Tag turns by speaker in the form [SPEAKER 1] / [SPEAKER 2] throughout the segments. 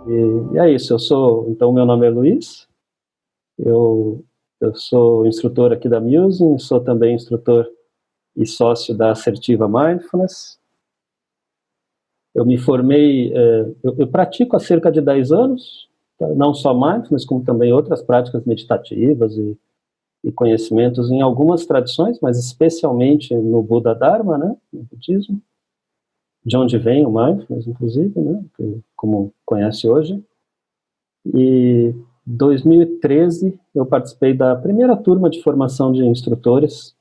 [SPEAKER 1] E é isso, então meu nome é Luiz, eu sou instrutor aqui da Musing, sou também instrutor e sócio da Assertiva Mindfulness. Eu me formei, eu pratico há cerca de 10 anos, não só Mindfulness, como também outras práticas meditativas e conhecimentos em algumas tradições, mas especialmente no Buda Dharma, né, no budismo, de onde vem o Mindfulness, inclusive, né, como conhece hoje. E em 2013 eu participei da primeira turma de formação de instrutores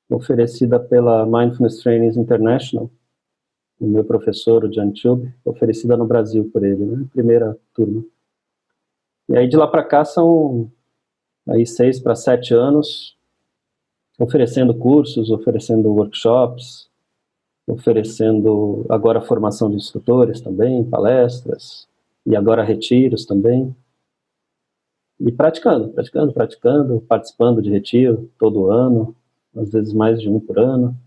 [SPEAKER 1] oferecida pela Mindfulness Trainings International, o meu professor, o Jan Chub, oferecida no Brasil por ele, né? Primeira turma. E aí de lá para cá são aí 6 para 7 anos oferecendo cursos, oferecendo workshops, oferecendo agora formação de instrutores também, palestras, e agora retiros também. E praticando, participando de retiro todo ano, às vezes mais de um por ano,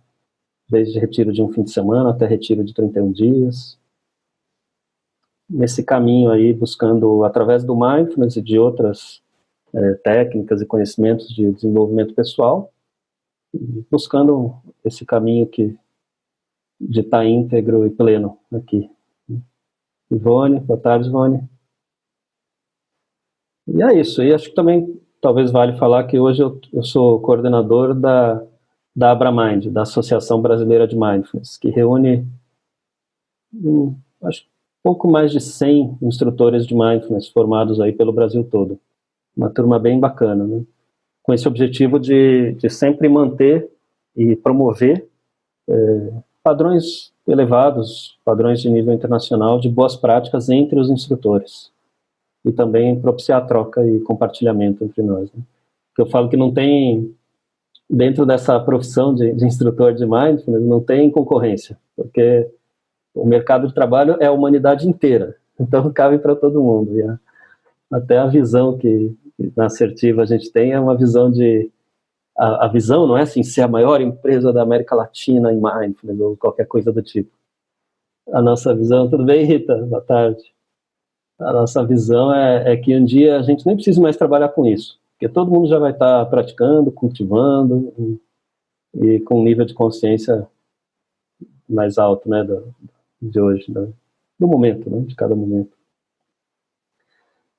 [SPEAKER 1] desde retiro de um fim de semana até retiro de 31 dias. Nesse caminho aí, buscando, através do Mindfulness e de outras técnicas e conhecimentos de desenvolvimento pessoal, buscando esse caminho de estar íntegro e pleno aqui. Ivone, boa tarde, Ivone. E é isso, e acho que também talvez vale falar que hoje eu sou coordenador da AbraMind, da Associação Brasileira de Mindfulness, que reúne, acho, pouco mais de 100 instrutores de Mindfulness formados aí pelo Brasil todo. Uma turma bem bacana, né? Com esse objetivo de sempre manter e promover padrões elevados, padrões de nível internacional, de boas práticas entre os instrutores. E também propiciar troca e compartilhamento entre nós, né? Porque eu falo que não tem, dentro dessa profissão de instrutor de Mindfulness, não tem concorrência, porque o mercado de trabalho é a humanidade inteira, então cabe para todo mundo. E até a visão que na Assertiva a gente tem é uma visão a visão não é assim, ser a maior empresa da América Latina em Mindfulness ou qualquer coisa do tipo. A nossa visão, tudo bem, Rita? Boa tarde. A nossa visão é que um dia a gente nem precisa mais trabalhar com isso, porque todo mundo já vai estar praticando, cultivando e com um nível de consciência mais alto, né, de hoje, do momento, né, de cada momento.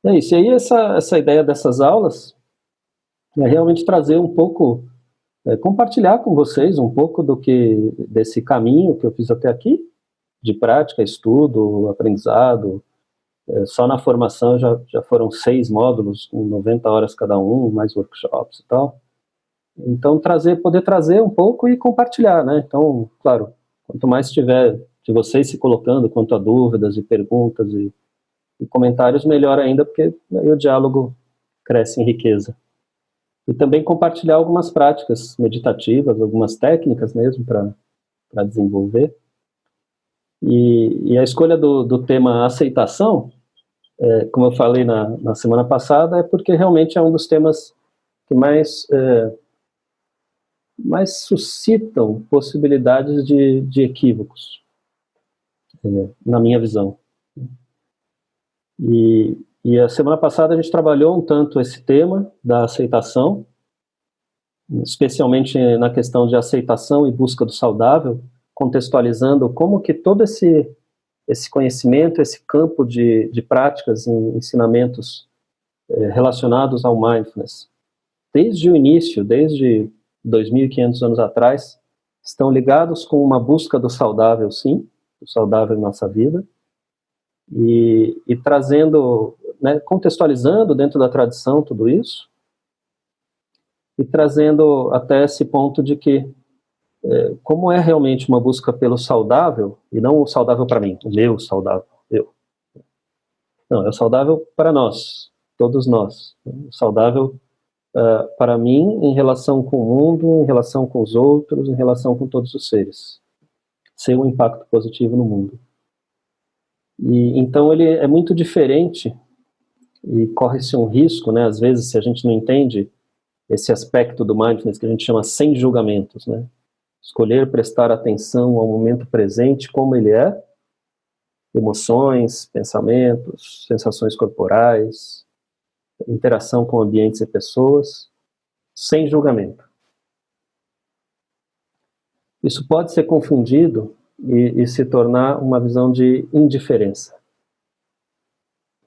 [SPEAKER 1] É isso, e aí essa ideia dessas aulas é realmente trazer um pouco, compartilhar com vocês um pouco desse caminho que eu fiz até aqui, de prática, estudo, aprendizado. Só na formação já foram 6 módulos, com 90 horas cada um, mais workshops e tal. Então, poder trazer um pouco e compartilhar, né? Então, claro, quanto mais tiver de vocês se colocando quanto a dúvidas e perguntas e comentários, melhor ainda, porque aí o diálogo cresce em riqueza. E também compartilhar algumas práticas meditativas, algumas técnicas mesmo para desenvolver. E a escolha do tema aceitação, como eu falei na semana passada, é porque realmente é um dos temas que mais suscitam possibilidades de equívocos, na minha visão. E a semana passada a gente trabalhou um tanto esse tema da aceitação, especialmente na questão de aceitação e busca do saudável, contextualizando como que todo esse conhecimento, esse campo de práticas e ensinamentos relacionados ao mindfulness, desde o início, desde 2.500 anos atrás, estão ligados com uma busca do saudável, sim, do saudável em nossa vida, e trazendo, né, contextualizando dentro da tradição tudo isso, e trazendo até esse ponto de que como é realmente uma busca pelo saudável, e não o saudável para mim, o meu saudável, eu. Não, é o saudável para nós, todos nós. O saudável para mim em relação com o mundo, em relação com os outros, em relação com todos os seres. Ser um impacto positivo no mundo. E então ele é muito diferente e corre-se um risco, né, às vezes, se a gente não entende esse aspecto do mindfulness que a gente chama sem julgamentos, né? Escolher prestar atenção ao momento presente como ele é, emoções, pensamentos, sensações corporais, interação com ambientes e pessoas, sem julgamento. Isso pode ser confundido e se tornar uma visão de indiferença.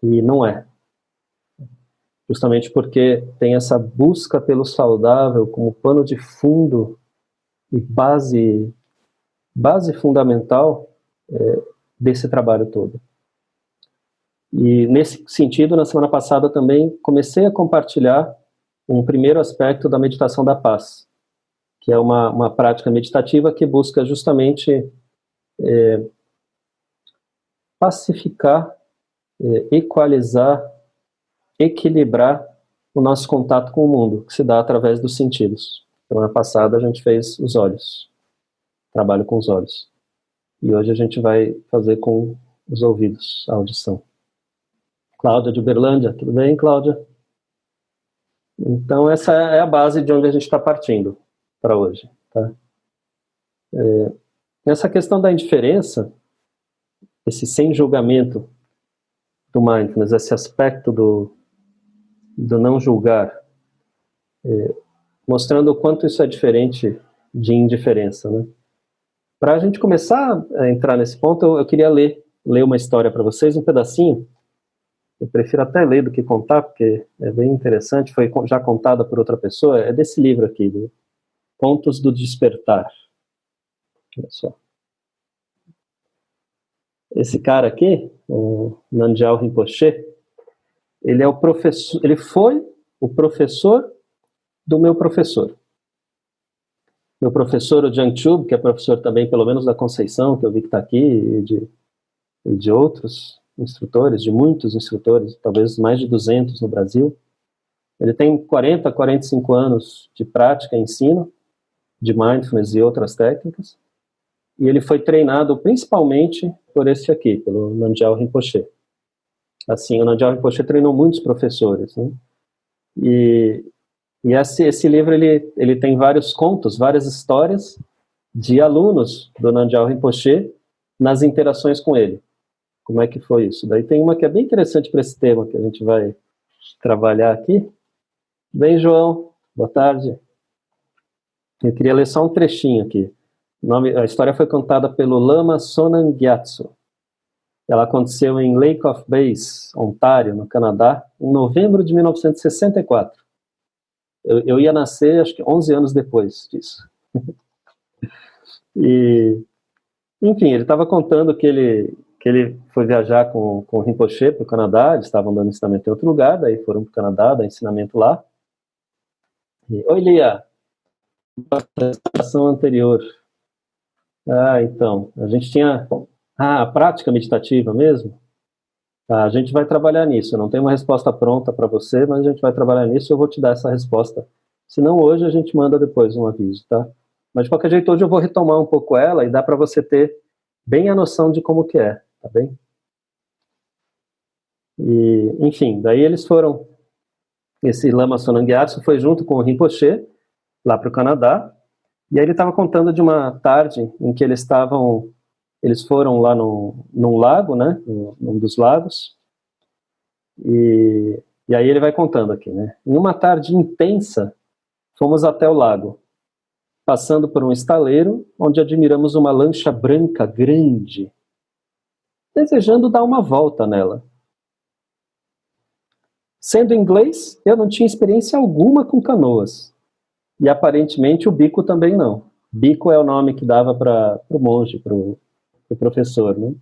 [SPEAKER 1] E não é. Justamente porque tem essa busca pelo saudável como pano de fundo e base fundamental desse trabalho todo. E nesse sentido, na semana passada também comecei a compartilhar um primeiro aspecto da meditação da paz, que é uma prática meditativa que busca justamente pacificar, equalizar, equilibrar o nosso contato com o mundo, que se dá através dos sentidos. Semana passada a gente fez os olhos, trabalho com os olhos. E hoje a gente vai fazer com os ouvidos, a audição. Cláudia de Uberlândia, tudo bem, Cláudia? Então essa é a base de onde a gente está partindo para hoje. Tá? Essa questão da indiferença, esse sem julgamento do mindfulness, esse aspecto do não julgar, mostrando o quanto isso é diferente de indiferença, né? Para a gente começar a entrar nesse ponto, eu queria ler uma história para vocês, um pedacinho. Eu prefiro até ler do que contar, porque é bem interessante, foi já contada por outra pessoa, é desse livro aqui, do Pontos do Despertar. Olha só. Esse cara aqui, o Nangyal Rinpoche, ele é o professor, ele foi o professor do meu professor. Meu professor, o Jiang Chub, que é professor também, pelo menos da Conceição, que eu vi que está aqui, e de outros instrutores, de muitos instrutores, talvez mais de 200 no Brasil. Ele tem 40, 45 anos de prática e ensino de mindfulness e outras técnicas, e ele foi treinado principalmente por esse aqui, pelo Nangyal Rinpoche. Assim, o Nangyal Rinpoche treinou muitos professores, né? E esse livro, ele tem vários contos, várias histórias de alunos do Nangyal Rinpoche nas interações com ele. Como é que foi isso? Daí tem uma que é bem interessante para esse tema, que a gente vai trabalhar aqui. Bem, João, boa tarde. Eu queria ler só um trechinho aqui. A história foi contada pelo Lama Sonam Gyatso. Ela aconteceu em Lake of Bays, Ontário, no Canadá, em novembro de 1964. Eu ia nascer, acho que 11 anos depois disso. E, enfim, ele estava contando que ele foi viajar com o Rinpoche para o Canadá, eles estavam dando ensinamento em outro lugar, daí foram para o Canadá, dar ensinamento lá. Oi, Lia, apresentação anterior. Então, a gente tinha a prática meditativa mesmo. A gente vai trabalhar nisso, eu não tenho uma resposta pronta para você, mas a gente vai trabalhar nisso e eu vou te dar essa resposta. Se não hoje, a gente manda depois um aviso, tá? Mas de qualquer jeito, hoje eu vou retomar um pouco ela e dá para você ter bem a noção de como que é, tá bem? E, enfim, daí eles foram, esse Lama Sonam Gyatso foi junto com o Rinpoche, lá para o Canadá, e aí ele estava contando de uma tarde em que eles foram lá num lago, né, num dos lagos, e aí ele vai contando aqui, né, em uma tarde intensa, fomos até o lago, passando por um estaleiro, onde admiramos uma lancha branca grande, desejando dar uma volta nela. Sendo inglês, eu não tinha experiência alguma com canoas, e aparentemente o Bico também não. Bico é o nome que dava para o monge, para o professor, né?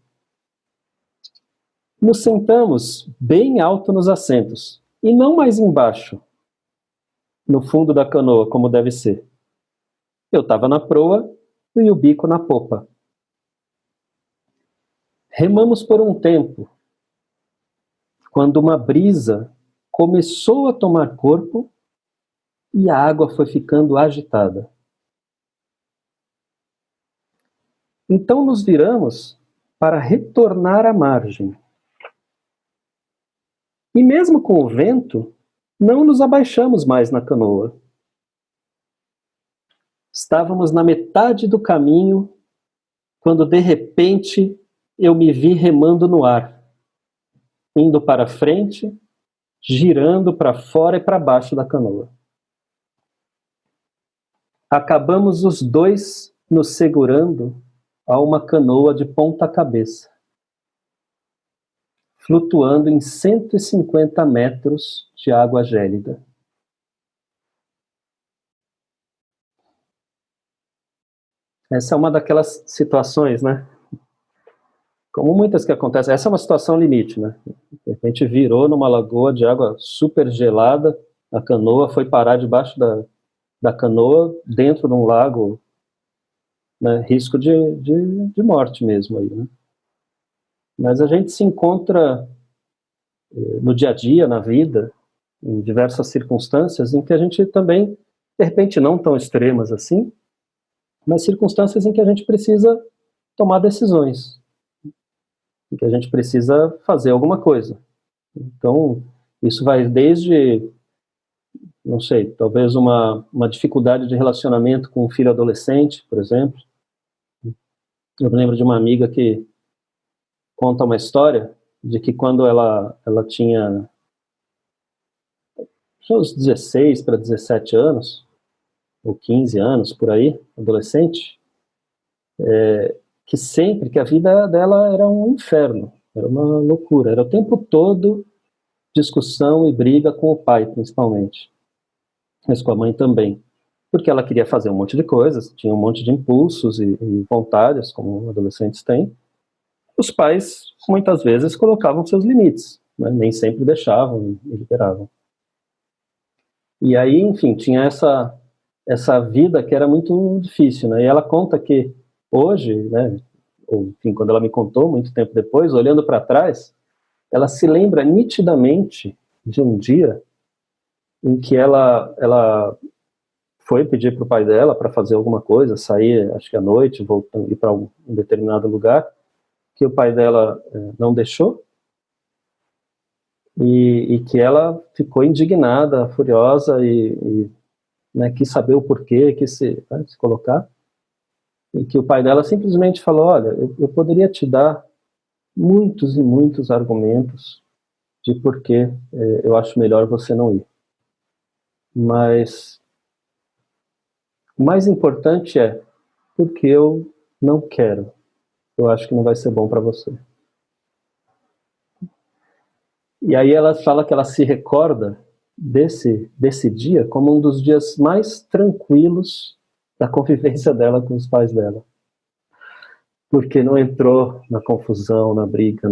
[SPEAKER 1] Nos sentamos bem alto nos assentos, e não mais embaixo, no fundo da canoa, como deve ser. Eu estava na proa e o Bico na popa. Remamos por um tempo, quando uma brisa começou a tomar corpo e a água foi ficando agitada. Então nos viramos para retornar à margem. E mesmo com o vento, não nos abaixamos mais na canoa. Estávamos na metade do caminho, quando de repente eu me vi remando no ar, indo para frente, girando para fora e para baixo da canoa. Acabamos os dois nos segurando a uma canoa de ponta cabeça, flutuando em 150 metros de água gélida. Essa é uma daquelas situações, né? Como muitas que acontecem. Essa é uma situação limite, né? De repente virou numa lagoa de água super gelada, a canoa foi parar debaixo da canoa, dentro de um lago, né? Risco de morte mesmo aí, né? Mas a gente se encontra no dia a dia, na vida, em diversas circunstâncias em que a gente também, de repente não tão extremas assim, mas circunstâncias em que a gente precisa tomar decisões, em que a gente precisa fazer alguma coisa. Então, isso vai desde, não sei, talvez uma dificuldade de relacionamento com um filho adolescente, por exemplo. Eu me lembro de uma amiga que conta uma história de que quando ela tinha uns 16 para 17 anos, ou 15 anos, por aí, adolescente, que sempre, que a vida dela era um inferno, era uma loucura, era o tempo todo discussão e briga com o pai, principalmente, mas com a mãe também, porque ela queria fazer um monte de coisas, tinha um monte de impulsos e vontades, como adolescentes têm. Os pais, muitas vezes, colocavam seus limites, né? Nem sempre deixavam e liberavam. E aí, enfim, tinha essa vida que era muito difícil, né? E ela conta que hoje, né, ou, enfim, quando ela me contou, muito tempo depois, olhando para trás, ela se lembra nitidamente de um dia em que ela foi pedir para o pai dela para fazer alguma coisa, sair, acho que à noite, voltando, ir para um determinado lugar, que o pai dela não deixou, e que ela ficou indignada, furiosa, né, quis saber o porquê, quis se colocar, e que o pai dela simplesmente falou, olha, eu poderia te dar muitos e muitos argumentos de porquê eu acho melhor você não ir. Mas o mais importante é porque eu não quero. Eu acho que não vai ser bom para você. E aí ela fala que ela se recorda desse dia como um dos dias mais tranquilos da convivência dela com os pais dela. Porque não entrou na confusão, na briga,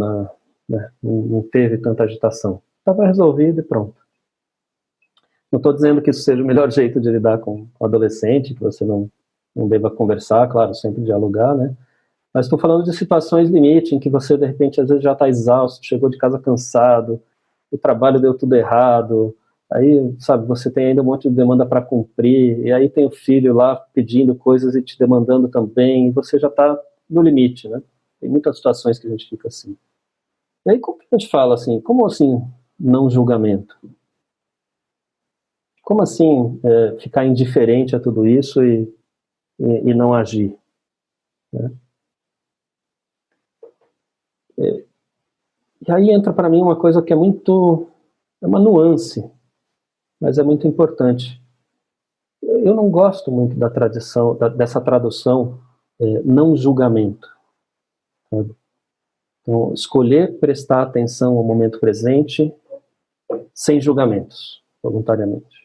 [SPEAKER 1] né, não teve tanta agitação. Estava resolvido e pronto. Não estou dizendo que isso seja o melhor jeito de lidar com o adolescente, que você não deva conversar, claro, sempre dialogar, né? Mas estou falando de situações limite, em que você, de repente, às vezes já está exausto, chegou de casa cansado, o trabalho deu tudo errado, aí, sabe, você tem ainda um monte de demanda para cumprir, e aí tem o filho lá pedindo coisas e te demandando também, e você já está no limite, né? Tem muitas situações que a gente fica assim. E aí, como a gente fala assim, como assim não julgamento? Como assim ficar indiferente a tudo isso e não agir? Né? E aí entra para mim uma coisa que é uma nuance, mas é muito importante. Eu não gosto muito da tradição, dessa tradução não julgamento. Sabe? Então, escolher prestar atenção ao momento presente sem julgamentos, voluntariamente.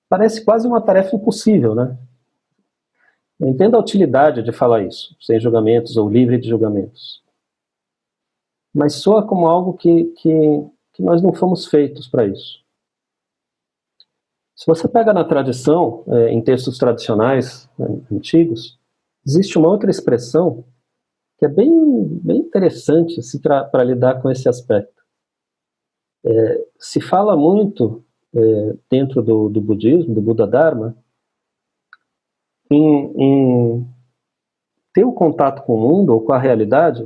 [SPEAKER 1] Parece quase uma tarefa impossível, né? Eu entendo a utilidade de falar isso, sem julgamentos ou livre de julgamentos. Mas soa como algo que nós não fomos feitos para isso. Se você pega na tradição, em textos tradicionais, antigos, existe uma outra expressão que é bem interessante para lidar com esse aspecto. Se fala muito, dentro do budismo, do Buda Dharma, em ter o contato com o mundo ou com a realidade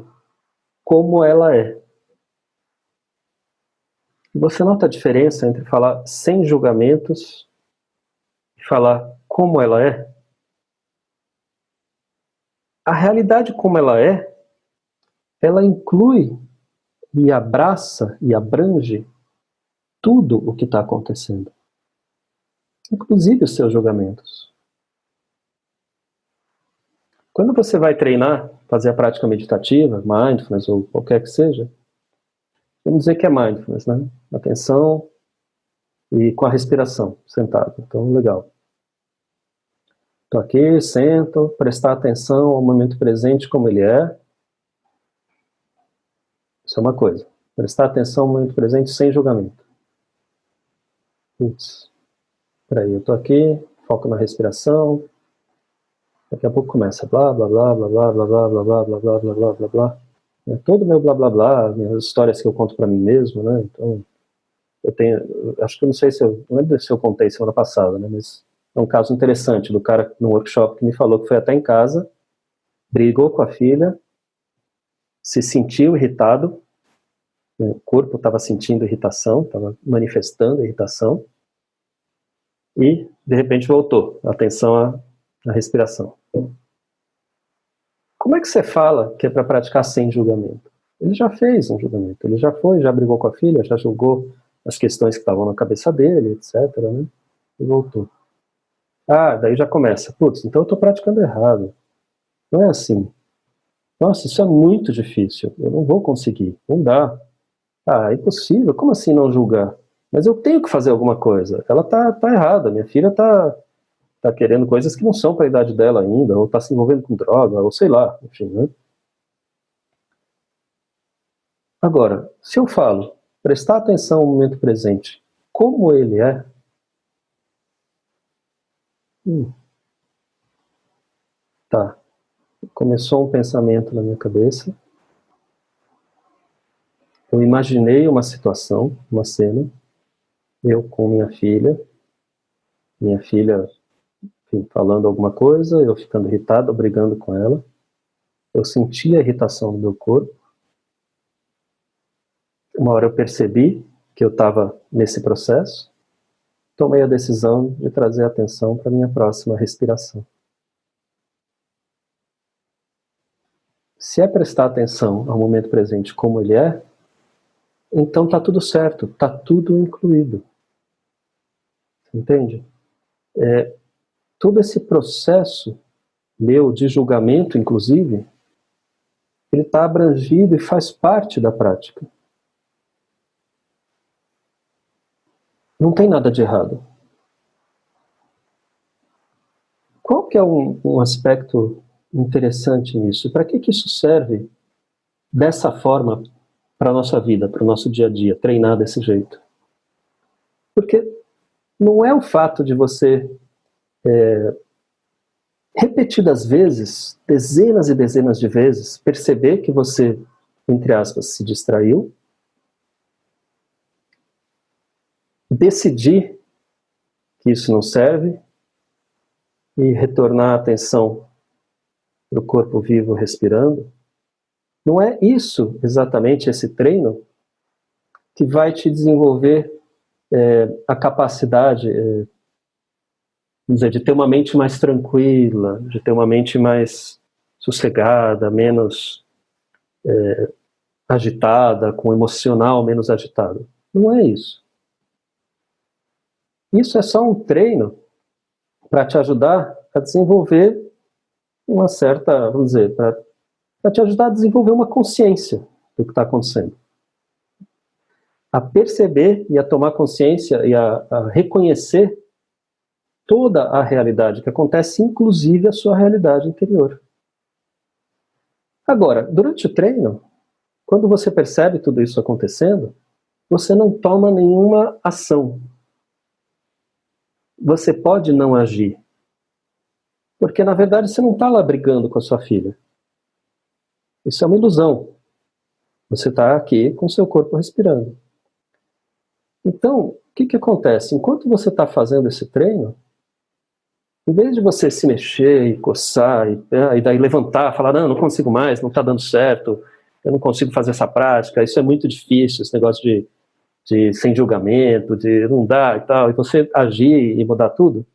[SPEAKER 1] como ela é. Você nota a diferença entre falar sem julgamentos e falar como ela é? A realidade como ela é ela inclui e abraça e abrange tudo o que está acontecendo, inclusive os seus julgamentos. Quando você vai treinar, fazer a prática meditativa, mindfulness ou qualquer que seja, vamos dizer que é mindfulness, né? Atenção e com a respiração, sentado. Então, legal. Estou aqui, sento, prestar atenção ao momento presente como ele é. Isso é uma coisa. Prestar atenção ao momento presente sem julgamento. Putz, peraí, eu estou aqui, foco na respiração. Daqui a pouco começa blá, blá, blá, blá, blá, blá, blá, blá, blá, blá, blá, blá, blá, blá, blá. Todo o meu blá, blá, blá, minhas histórias que eu conto para mim mesmo, né? Então, eu tenho, acho que eu não sei se eu, não lembro se eu contei semana passada, né? Mas é um caso interessante do cara no workshop que me falou que foi até em casa, brigou com a filha, se sentiu irritado, o corpo estava sentindo irritação, estava manifestando irritação, e de repente voltou a atenção à respiração. Como é que você fala que é para praticar sem julgamento? Ele já fez um julgamento, ele já foi, já brigou com a filha, já julgou as questões que estavam na cabeça dele, etc, né? E voltou. Ah, daí já começa. Putz, então eu estou praticando errado. Não é assim. Nossa, isso é muito difícil. Eu não vou conseguir. Não dá. Ah, é impossível. Como assim não julgar? Mas eu tenho que fazer alguma coisa. Ela tá errada. Minha filha tá querendo coisas que não são para a idade dela ainda, ou tá se envolvendo com droga, ou sei lá, enfim, né? Agora, se eu falo, prestar atenção ao momento presente, como ele é, tá, começou um pensamento na minha cabeça, eu imaginei uma situação, uma cena, eu com minha filha, enfim, falando alguma coisa, eu ficando irritado, brigando com ela, eu senti a irritação no meu corpo, uma hora eu percebi que eu estava nesse processo, tomei a decisão de trazer a atenção para a minha próxima respiração. Se é prestar atenção ao momento presente como ele é, então está tudo certo, está tudo incluído. Entende? Todo esse processo meu de julgamento, inclusive, ele está abrangido e faz parte da prática. Não tem nada de errado. Qual que é um aspecto interessante nisso? Para que isso serve dessa forma para a nossa vida, para o nosso dia a dia, treinar desse jeito? Porque não é o fato de você repetidas vezes, dezenas e dezenas de vezes, perceber que você, entre aspas, se distraiu, decidir que isso não serve e retornar a atenção para o corpo vivo respirando. Não é isso exatamente, esse treino, que vai te desenvolver a capacidade, vamos dizer, de ter uma mente mais tranquila, de ter uma mente mais sossegada, menos agitada, com emocional menos agitado. Não é isso. Isso é só um treino para te ajudar a desenvolver uma certa, vamos dizer, para te ajudar a desenvolver uma consciência do que está acontecendo. A perceber e a tomar consciência e a reconhecer toda a realidade que acontece, inclusive a sua realidade interior. Agora, durante o treino, quando você percebe tudo isso acontecendo, você não toma nenhuma ação. Você pode não agir. Porque, na verdade, você não está lá brigando com a sua filha. Isso é uma ilusão. Você está aqui com o seu corpo respirando. Então, o que acontece? Enquanto você está fazendo esse treino, em vez de você se mexer e coçar, e daí levantar, falar, não consigo mais, não está dando certo, eu não consigo fazer essa prática, isso é muito difícil, esse negócio de sem julgamento, de não dá e tal, e você agir e mudar tudo,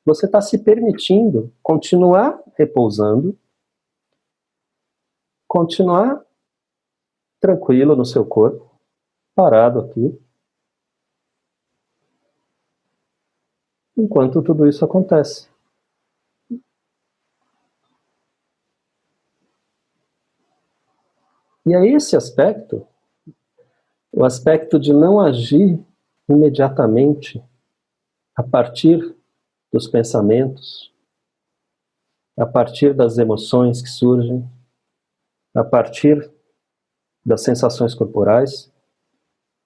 [SPEAKER 1] você está se permitindo continuar repousando, continuar tranquilo no seu corpo, parado aqui, enquanto tudo isso acontece. E é esse aspecto, o aspecto de não agir imediatamente a partir dos pensamentos, a partir das emoções que surgem, a partir das sensações corporais,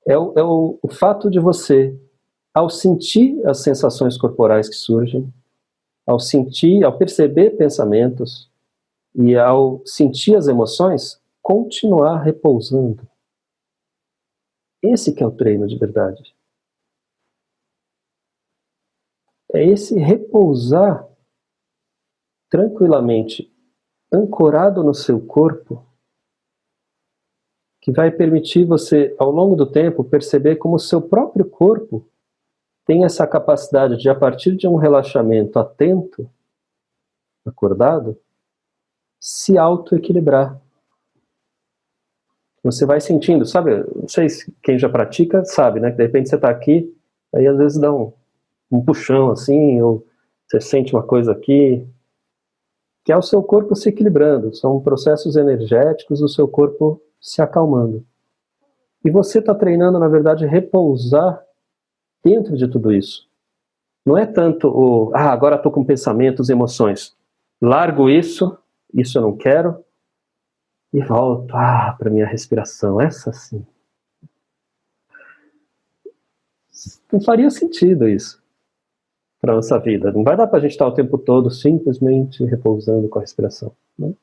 [SPEAKER 1] é o fato de você, ao sentir as sensações corporais que surgem, ao perceber pensamentos e ao sentir as emoções, continuar repousando. Esse que é o treino de verdade. É esse repousar tranquilamente, ancorado no seu corpo, que vai permitir você, ao longo do tempo, perceber como o seu próprio corpo tem essa capacidade de, a partir de um relaxamento atento, acordado, se auto-equilibrar. Você vai sentindo, sabe, não sei se quem já pratica sabe, né, que de repente você está aqui, aí às vezes dá um puxão assim, ou você sente uma coisa aqui, que é o seu corpo se equilibrando, são processos energéticos do seu corpo se acalmando. E você está treinando, na verdade, repousar dentro de tudo isso. Não é tanto agora estou com pensamentos, emoções. Largo isso eu não quero, e volto para minha respiração, essa sim. Não faria sentido isso para a nossa vida. Não vai dar para a gente estar o tempo todo simplesmente repousando com a respiração, né?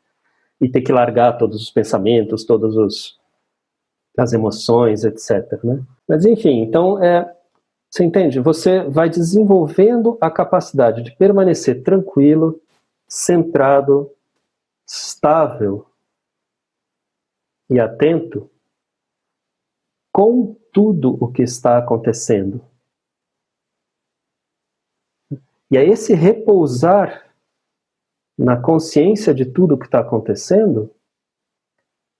[SPEAKER 1] E ter que largar todos os pensamentos, todas as emoções, etc, né? Mas enfim, então você entende? Você vai desenvolvendo a capacidade de permanecer tranquilo, centrado, estável e atento com tudo o que está acontecendo. E é esse repousar na consciência de tudo o que está acontecendo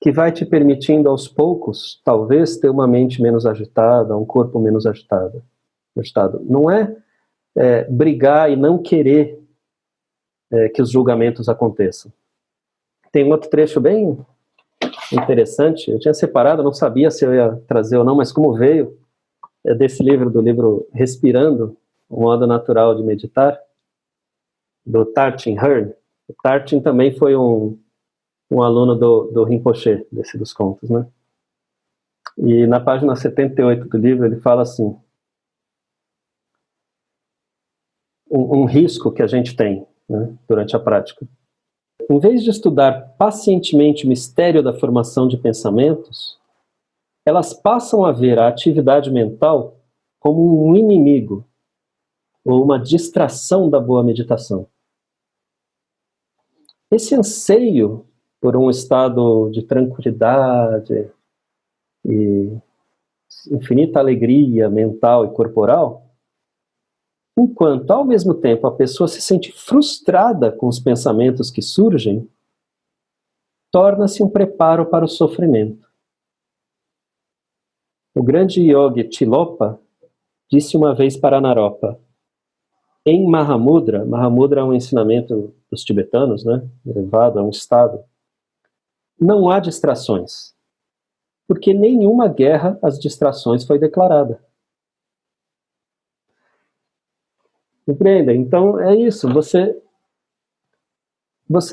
[SPEAKER 1] que vai te permitindo aos poucos, talvez, ter uma mente menos agitada, um corpo menos agitado. Não é brigar e não querer que os julgamentos aconteçam. Tem um outro trecho bem interessante, eu tinha separado, não sabia se eu ia trazer ou não, mas como veio, é desse do livro Respirando, o Modo Natural de Meditar, do Tartin Hearn. O Tartin também foi um aluno do Rinpoche, desse dos contos, né? E na página 78 do livro ele fala assim, um risco que a gente tem, né, durante a prática. Em vez de estudar pacientemente o mistério da formação de pensamentos, elas passam a ver a atividade mental como um inimigo ou uma distração da boa meditação. Esse anseio por um estado de tranquilidade e infinita alegria mental e corporal, enquanto ao mesmo tempo a pessoa se sente frustrada com os pensamentos que surgem, torna-se um preparo para o sofrimento. O grande yogi Tilopa disse uma vez para Naropa, em Mahamudra, Mahamudra é um ensinamento dos tibetanos, né, elevado a um estado, não há distrações, porque nenhuma guerra às distrações foi declarada. Compreendem? Então é isso, você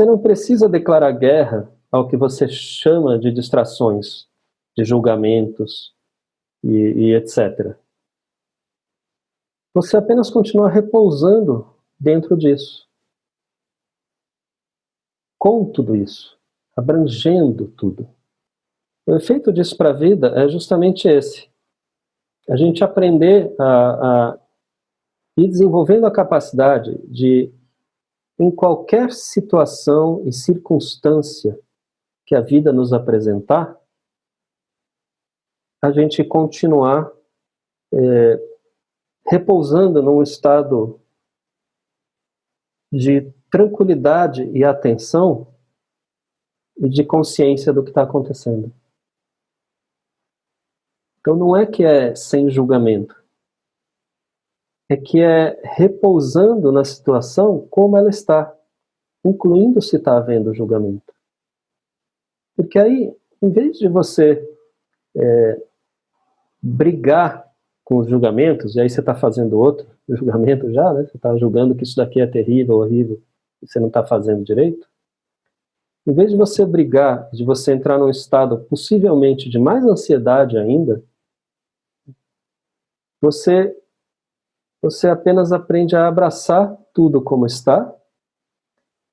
[SPEAKER 1] não precisa declarar guerra ao que você chama de distrações, de julgamentos e etc. Você apenas continua repousando dentro disso, com tudo isso, abrangendo tudo. O efeito disso para a vida é justamente esse. A gente aprender a ir desenvolvendo a capacidade de, em qualquer situação e circunstância que a vida nos apresentar, a gente continuar repousando num estado de tranquilidade e atenção e de consciência do que está acontecendo. Então não é que é sem julgamento, é que é repousando na situação como ela está, incluindo se está havendo julgamento. Porque aí, em vez de você brigar com os julgamentos, e aí você está fazendo outro julgamento já, né? Você está julgando que isso daqui é terrível, horrível, e você não está fazendo direito. Em vez de você brigar, de você entrar num estado possivelmente de mais ansiedade ainda, você apenas aprende a abraçar tudo como está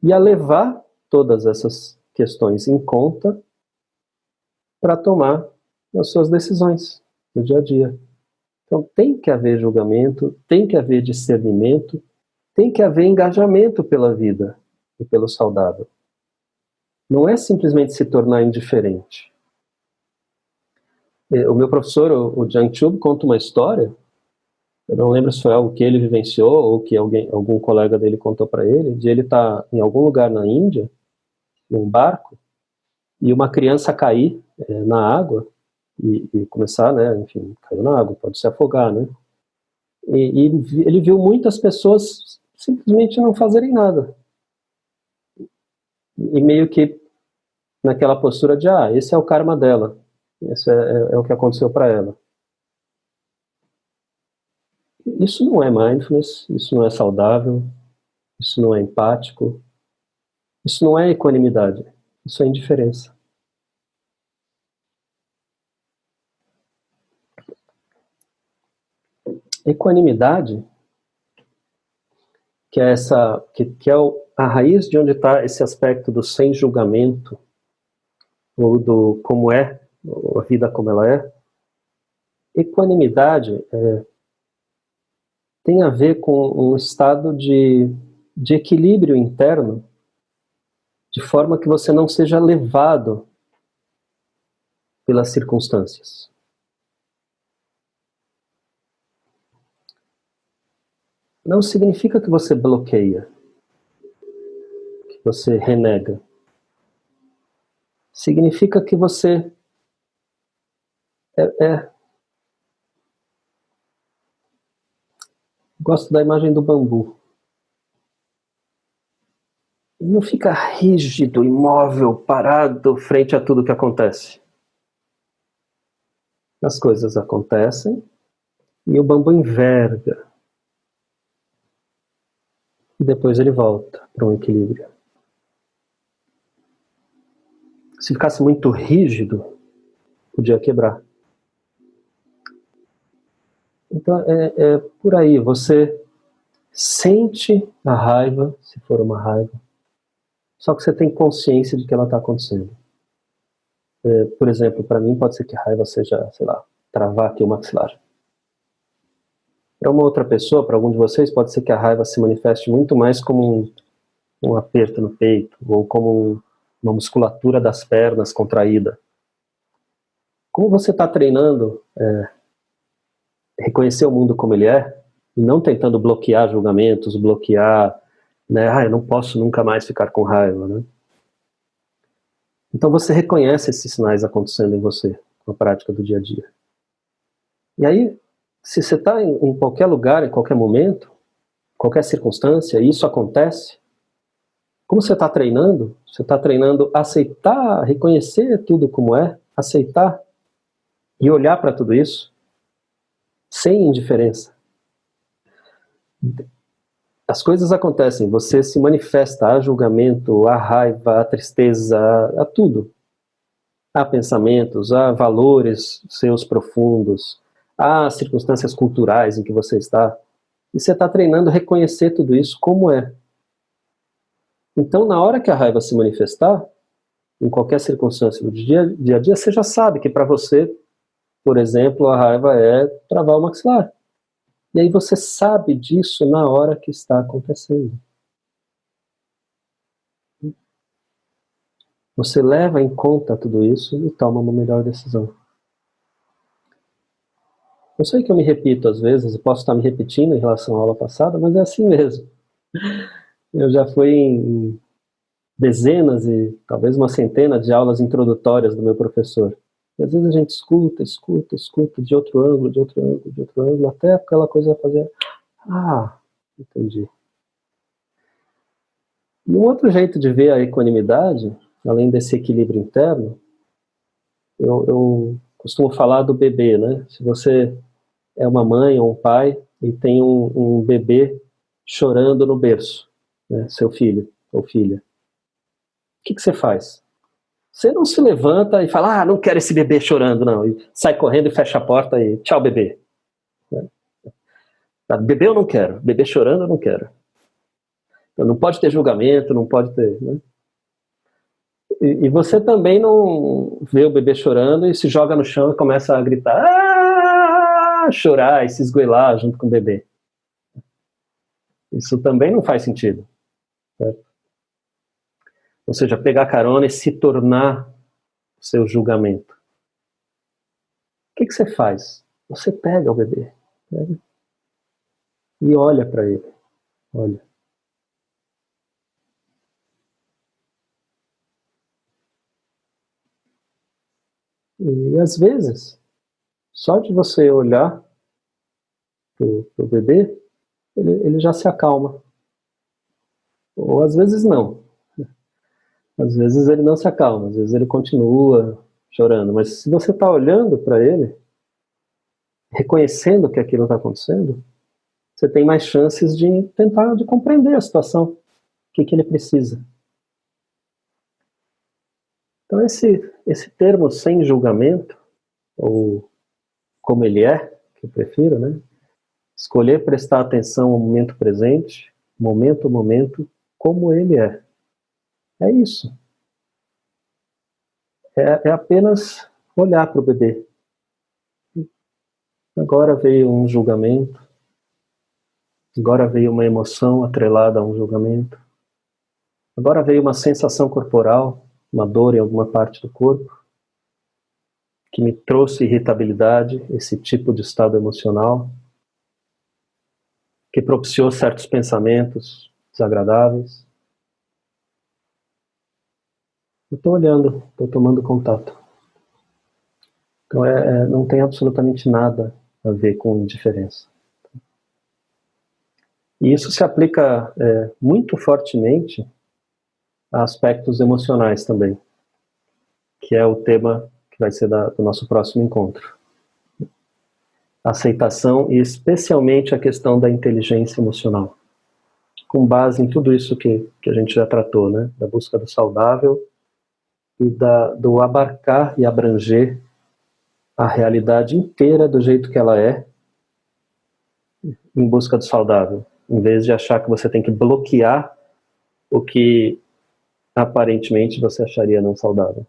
[SPEAKER 1] e a levar todas essas questões em conta para tomar as suas decisões no dia a dia. Então tem que haver julgamento, tem que haver discernimento, tem que haver engajamento pela vida e pelo saudável. Não é simplesmente se tornar indiferente. O meu professor, o Jiang Chub, conta uma história, eu não lembro se foi algo que ele vivenciou ou que algum colega dele contou para ele, de ele estar em algum lugar na Índia, num barco, e uma criança cair na água e começar, né, enfim, caiu na água, pode se afogar, né? E ele viu muitas pessoas simplesmente não fazerem nada. E meio que naquela postura de, esse é o karma dela, esse é o que aconteceu para ela. Isso não é mindfulness, isso não é saudável, isso não é empático, isso não é equanimidade, isso é indiferença. Equanimidade, que é a raiz de onde está esse aspecto do sem julgamento, ou do como é, a vida como ela é. Equanimidade tem a ver com um estado de equilíbrio interno, de forma que você não seja levado pelas circunstâncias. Não significa que você bloqueia, que você renega. Significa que você gosto da imagem do bambu. Não fica rígido, imóvel, parado frente a tudo que acontece. As coisas acontecem e o bambu enverga. E depois ele volta para um equilíbrio. Se ficasse muito rígido, podia quebrar. Então é por aí, você sente a raiva, se for uma raiva, só que você tem consciência de que ela está acontecendo. Por exemplo, para mim pode ser que a raiva seja, sei lá, travar aqui o maxilar. Para uma outra pessoa, para algum de vocês, pode ser que a raiva se manifeste muito mais como um aperto no peito, ou como uma musculatura das pernas contraída. Como você está treinando reconhecer o mundo como ele é, e não tentando bloquear julgamentos, bloquear, né, eu não posso nunca mais ficar com raiva, né? Então você reconhece esses sinais acontecendo em você, na prática do dia a dia. E aí, se você está em qualquer lugar, em qualquer momento, qualquer circunstância, e isso acontece, como você está treinando aceitar, reconhecer tudo como é, aceitar e olhar para tudo isso sem indiferença. As coisas acontecem, você se manifesta, há julgamento, há raiva, há tristeza, há tudo. Há pensamentos, há valores seus profundos, há circunstâncias culturais em que você está. E você está treinando a reconhecer tudo isso como é. Então, na hora que a raiva se manifestar, em qualquer circunstância do dia a dia, você já sabe que para você, por exemplo, a raiva é travar o maxilar. E aí você sabe disso na hora que está acontecendo. Você leva em conta tudo isso e toma uma melhor decisão. Eu sei que eu me repito às vezes, eu posso estar me repetindo em relação à aula passada, mas é assim mesmo. Eu já fui em dezenas e talvez uma centena de aulas introdutórias do meu professor. E às vezes a gente escuta, de outro ângulo, até aquela coisa fazer, entendi. E um outro jeito de ver a equanimidade, além desse equilíbrio interno, eu costumo falar do bebê, né? Se você é uma mãe ou um pai e tem um bebê chorando no berço, né? Seu filho ou filha, o que você faz? Você não se levanta e fala, não quero esse bebê chorando, não. E sai correndo e fecha a porta e tchau, bebê. Bebê eu não quero, bebê chorando eu não quero. Então, não pode ter julgamento, não pode ter... Né? E você também não vê o bebê chorando e se joga no chão e começa a gritar, chorar e se esgoelar junto com o bebê. Isso também não faz sentido. Certo? Ou seja, pegar carona e se tornar o seu julgamento. O que você faz? Você pega o bebê, pega, e olha para ele. Olha. E às vezes, só de você olhar pro bebê, ele já se acalma. Ou às vezes não. Às vezes ele não se acalma, às vezes ele continua chorando. Mas se você está olhando para ele, reconhecendo que aquilo está acontecendo, você tem mais chances de tentar de compreender a situação, o que ele precisa. Então esse termo sem julgamento, ou como ele é, que eu prefiro, né? Escolher prestar atenção ao momento presente, momento a momento, como ele é. É isso. É apenas olhar para o bebê. Agora veio um julgamento, agora veio uma emoção atrelada a um julgamento, agora veio uma sensação corporal, uma dor em alguma parte do corpo, que me trouxe irritabilidade, esse tipo de estado emocional, que propiciou certos pensamentos desagradáveis. Eu estou olhando, estou tomando contato. Então não tem absolutamente nada a ver com indiferença. E isso se aplica muito fortemente a aspectos emocionais também, que é o tema que vai ser do nosso próximo encontro. Aceitação e especialmente a questão da inteligência emocional, com base em tudo isso que a gente já tratou, né? Da busca do saudável e do abarcar e abranger a realidade inteira do jeito que ela é, em busca do saudável, em vez de achar que você tem que bloquear o que aparentemente você acharia não saudável.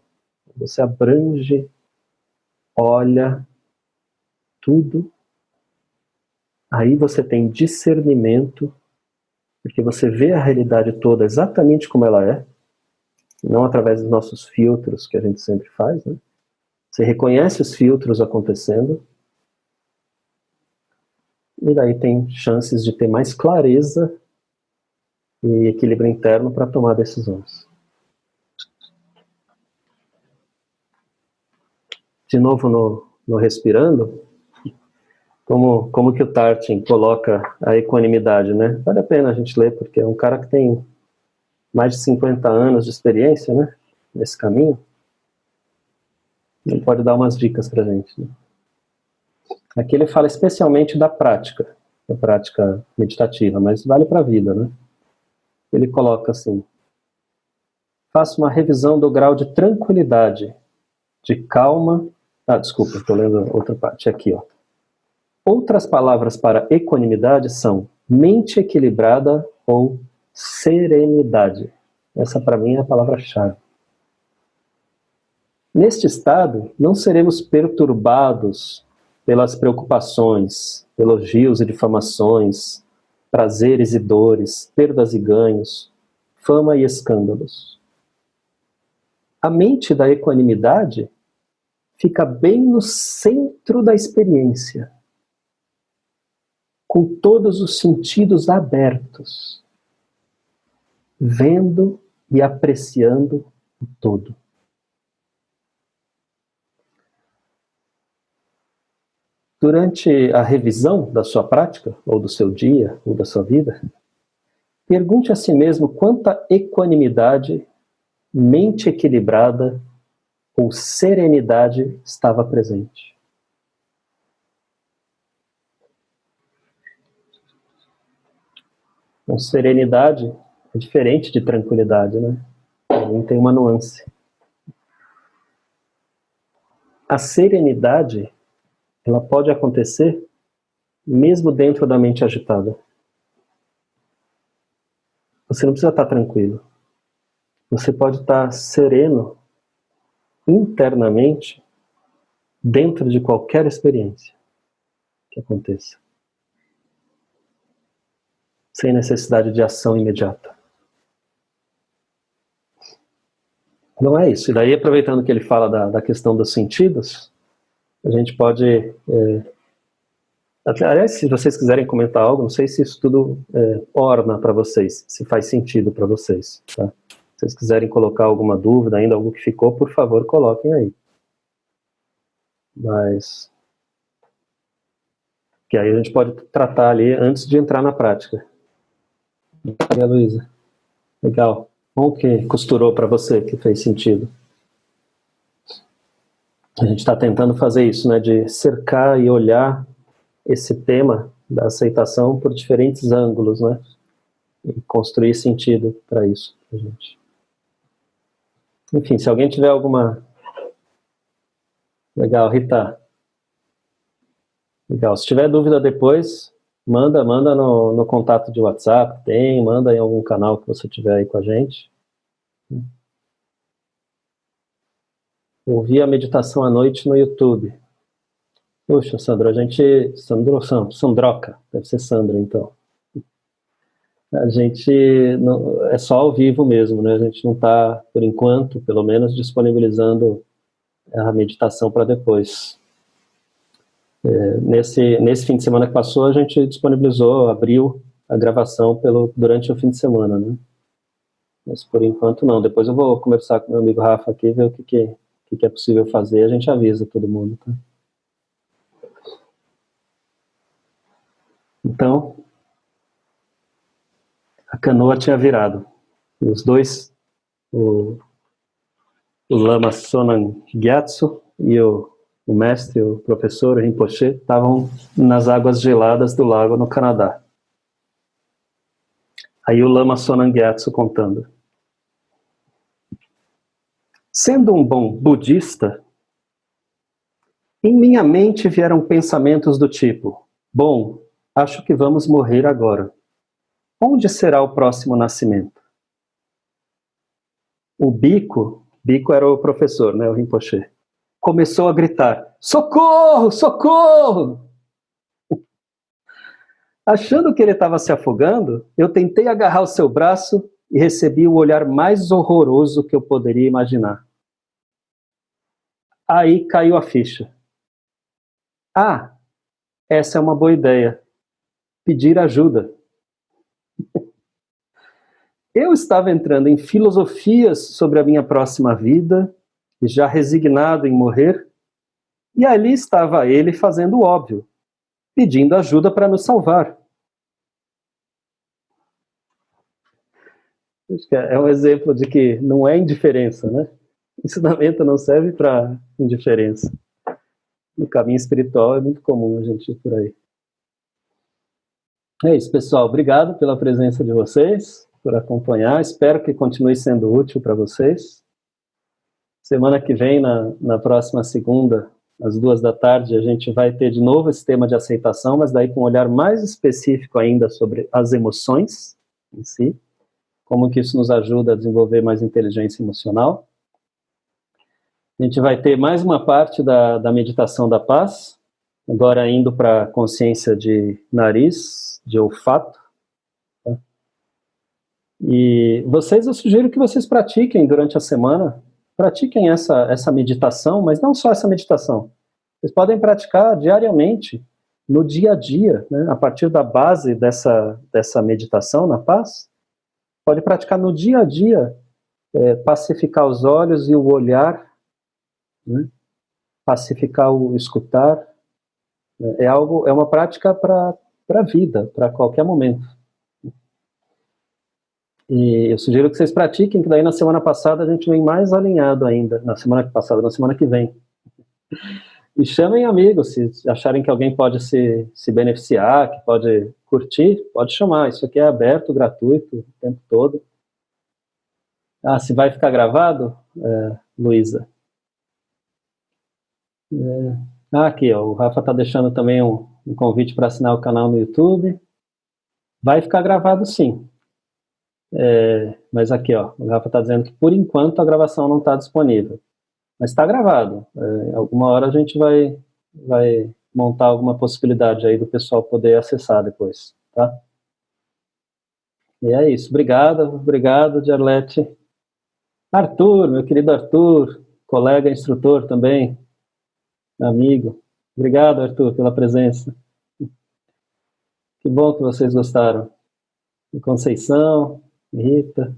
[SPEAKER 1] Você abrange, olha tudo, aí você tem discernimento, porque você vê a realidade toda exatamente como ela é, não através dos nossos filtros que a gente sempre faz, né? Você reconhece os filtros acontecendo, e daí tem chances de ter mais clareza e equilíbrio interno para tomar decisões. De novo no respirando, como que o Tartin coloca a equanimidade, né? Vale a pena a gente ler, porque é um cara que tem mais de 50 anos de experiência, né? Nesse caminho. Ele pode dar umas dicas pra gente, né? Aqui ele fala especialmente da prática meditativa, mas vale para a vida, né? Ele coloca assim: faça uma revisão do grau de tranquilidade, de calma. Desculpa, estou lendo outra parte aqui, ó. Outras palavras para equanimidade são mente equilibrada ou serenidade. Essa para mim é a palavra-chave. Neste estado, não seremos perturbados pelas preocupações, elogios e difamações, prazeres e dores, perdas e ganhos, fama e escândalos. A mente da equanimidade fica bem no centro da experiência, com todos os sentidos abertos, vendo e apreciando o todo. durante a revisão da sua prática, ou do seu dia, ou da sua vida, pergunte a si mesmo quanta equanimidade, mente equilibrada ou serenidade estava presente. Então, serenidade é diferente de tranquilidade, né? Também tem uma nuance. A serenidade, ela pode acontecer mesmo dentro da mente agitada. Você não precisa estar tranquilo. Você pode estar sereno internamente dentro de qualquer experiência que aconteça. Sem necessidade de ação imediata. Não é isso. E daí, aproveitando que ele fala da questão dos sentidos, a gente pode... aliás, se vocês quiserem comentar algo, não sei se isso tudo orna para vocês, se faz sentido para vocês. Tá? Se vocês quiserem colocar alguma dúvida ainda, algo que ficou, por favor, coloquem aí. Mas... que aí a gente pode tratar ali antes de entrar na prática. Maria Luísa. Legal. Bom que costurou para você, que fez sentido. A gente está tentando fazer isso, né, de cercar e olhar esse tema da aceitação por diferentes ângulos, né, e construir sentido para isso, pra gente. Enfim, se alguém tiver alguma... Legal, Rita. Legal, se tiver dúvida depois, manda no contato de WhatsApp, manda em algum canal que você tiver aí com a gente. Ouvir a meditação à noite no YouTube. Puxa, Sandra, Sandroca, deve ser Sandra, então. A gente é só ao vivo mesmo, né? A gente não está, por enquanto, pelo menos, disponibilizando a meditação para depois. Nesse fim de semana que passou, a gente disponibilizou, abriu a gravação durante o fim de semana, né? Mas por enquanto não. Depois eu vou conversar com meu amigo Rafa aqui, ver o que é possível fazer, a gente avisa todo mundo, tá? Então, a canoa tinha virado. E os dois, o Lama Sonam Gyatso e o mestre, o professor, o Rinpoche, estavam nas águas geladas do lago no Canadá. Aí o Lama Sonam Gyatso contando. Sendo um bom budista, em minha mente vieram pensamentos do tipo: bom, acho que vamos morrer agora. Onde será o próximo nascimento? O Bico era o professor, né, o Rinpoche, começou a gritar: socorro, socorro! Achando que ele estava se afogando, eu tentei agarrar o seu braço e recebi o olhar mais horroroso que eu poderia imaginar. Aí caiu a ficha. Ah, essa é uma boa ideia. Pedir ajuda. Eu estava entrando em filosofias sobre a minha próxima vida, e já resignado em morrer, e ali estava ele fazendo o óbvio, pedindo ajuda para nos salvar. É um exemplo de que não é indiferença, né? Ensinamento não serve para indiferença. No caminho espiritual é muito comum a gente ir por aí. É isso, pessoal. Obrigado pela presença de vocês, por acompanhar. Espero que continue sendo útil para vocês. Semana que vem, na próxima segunda, às 14h, a gente vai ter de novo esse tema de aceitação, mas daí com um olhar mais específico ainda sobre as emoções em si, como que isso nos ajuda a desenvolver mais inteligência emocional. A gente vai ter mais uma parte da meditação da paz, agora indo para a consciência de nariz, de olfato. Tá? E eu sugiro que vocês pratiquem durante a semana, pratiquem essa meditação, mas não só essa meditação. Vocês podem praticar diariamente, no dia a dia, né? A partir da base dessa meditação na paz, pode praticar no dia a dia, pacificar os olhos e o olhar, né? Pacificar o escutar, É uma prática para a vida, para qualquer momento. E eu sugiro que vocês pratiquem, que daí na semana passada a gente vem mais alinhado ainda, na semana que vem. E chamem amigos, se acharem que alguém pode se beneficiar, que pode curtir, pode chamar. Isso aqui é aberto, gratuito, o tempo todo. Ah, se vai ficar gravado, Luísa? Aqui, ó, o Rafa está deixando também um convite para assinar o canal no YouTube. Vai ficar gravado sim. Mas aqui, ó, o Rafa está dizendo que por enquanto a gravação não está disponível. Mas está gravado. Alguma hora a gente vai montar alguma possibilidade aí do pessoal poder acessar depois, tá? E é isso. Obrigado, Diarlete. Arthur, meu querido Arthur, colega instrutor também, amigo. Obrigado, Arthur, pela presença. Que bom que vocês gostaram. Conceição, Rita.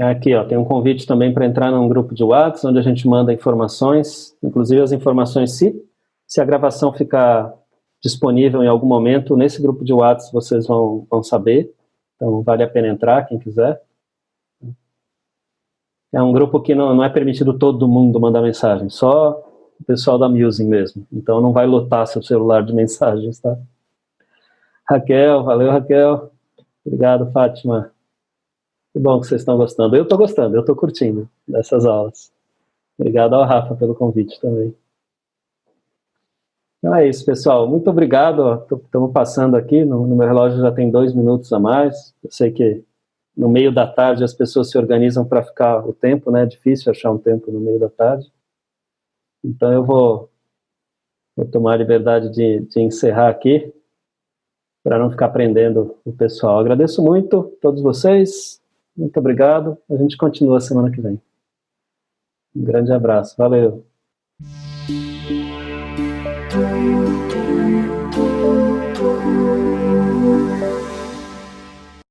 [SPEAKER 1] Aqui, ó, tem um convite também para entrar num grupo de WhatsApp, onde a gente manda informações, inclusive as informações, se a gravação ficar disponível em algum momento, nesse grupo de WhatsApp vocês vão saber, então vale a pena entrar, quem quiser. É um grupo que não é permitido todo mundo mandar mensagem, só o pessoal da Musing mesmo, então não vai lotar seu celular de mensagens, tá? Raquel, valeu, Raquel. Obrigado, Fátima. Que bom que vocês estão gostando. Eu estou gostando, eu estou curtindo dessas aulas. Obrigado ao Rafa pelo convite também. Então é isso, pessoal. Muito obrigado. Estamos passando aqui, no meu relógio já tem 2 minutos a mais. Eu sei que no meio da tarde as pessoas se organizam para ficar o tempo, né? É difícil achar um tempo no meio da tarde. Então eu vou tomar a liberdade de encerrar aqui, para não ficar prendendo o pessoal. Agradeço muito a todos vocês. Muito obrigado. A gente continua semana que vem. Um grande abraço. Valeu.